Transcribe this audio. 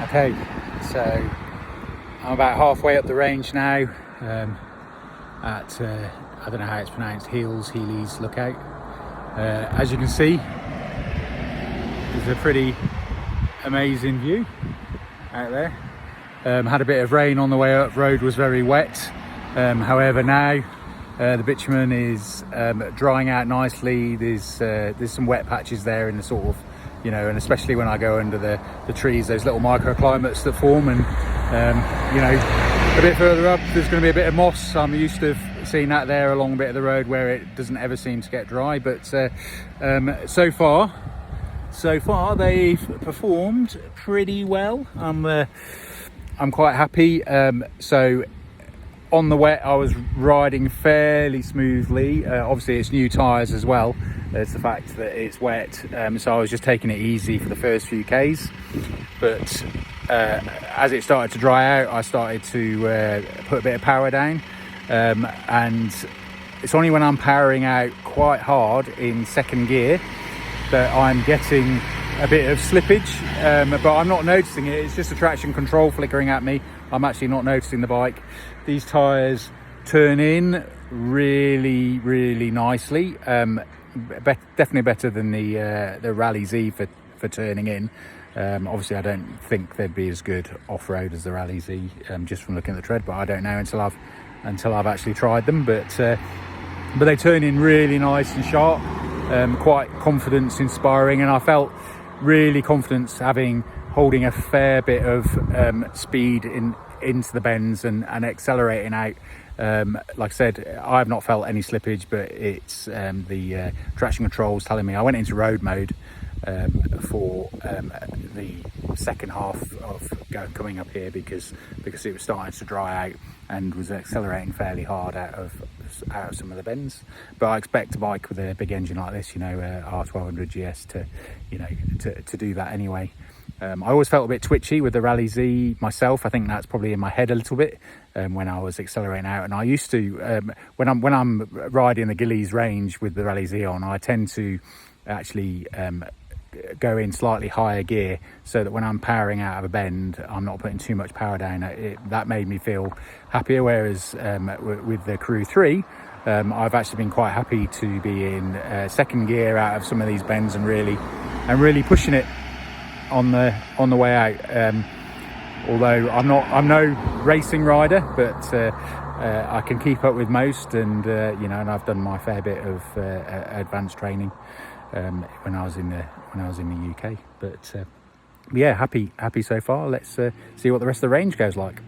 Okay, so I'm about halfway up the range now at I don't know how it's pronounced, Healy's Lookout. As you can see, there's a pretty amazing view out there. Had a bit of rain on the way up, road was very wet. However, now the bitumen is drying out nicely. There's some wet patches there in the sort of, you know, and especially when I go under the trees, those little microclimates that form, and you know, a bit further up there's going to be a bit of moss. I'm used to seeing that there along a bit of the road where it doesn't ever seem to get dry, but so far they've performed pretty well. I'm quite happy. So on the wet I was riding fairly smoothly. Obviously it's new tyres as well. There's the fact that it's wet, so I was just taking it easy for the first few Ks, but as it started to dry out I started to put a bit of power down, and it's only when I'm powering out quite hard in second gear that I'm getting a bit of slippage, but I'm not noticing it. It's just the traction control flickering at me. I'm actually not noticing the bike. These tyres turn in really nicely. Definitely better than the Rally Z for turning in. Obviously I don't think they'd be as good off-road as the Rally Z, just from looking at the tread, but I don't know until I've actually tried them. But they turn in really nice and sharp, quite confidence inspiring, and I felt really confident holding a fair bit of speed into the bends and accelerating out. Like I said, I've not felt any slippage, but it's the traction controls telling me. I went into road mode for the second half of coming up here because it was starting to dry out and was accelerating fairly hard out of some of the bends. But I expect a bike with a big engine like this, you know, R1200 GS, to do that anyway. I always felt a bit twitchy with the Rally Z myself. I think that's probably in my head a little bit when I was accelerating out. And I used to, when I'm riding the Gillies range with the Rally Z on, I tend to actually go in slightly higher gear so that when I'm powering out of a bend, I'm not putting too much power down. That made me feel happier. Whereas with the Karoo 3, I've actually been quite happy to be in second gear out of some of these bends and really pushing it on the way out. Although I'm no racing rider, but I can keep up with most, and you know, and I've done my fair bit of advanced training when I was in the UK. But yeah, happy so far. Let's see what the rest of the range goes like.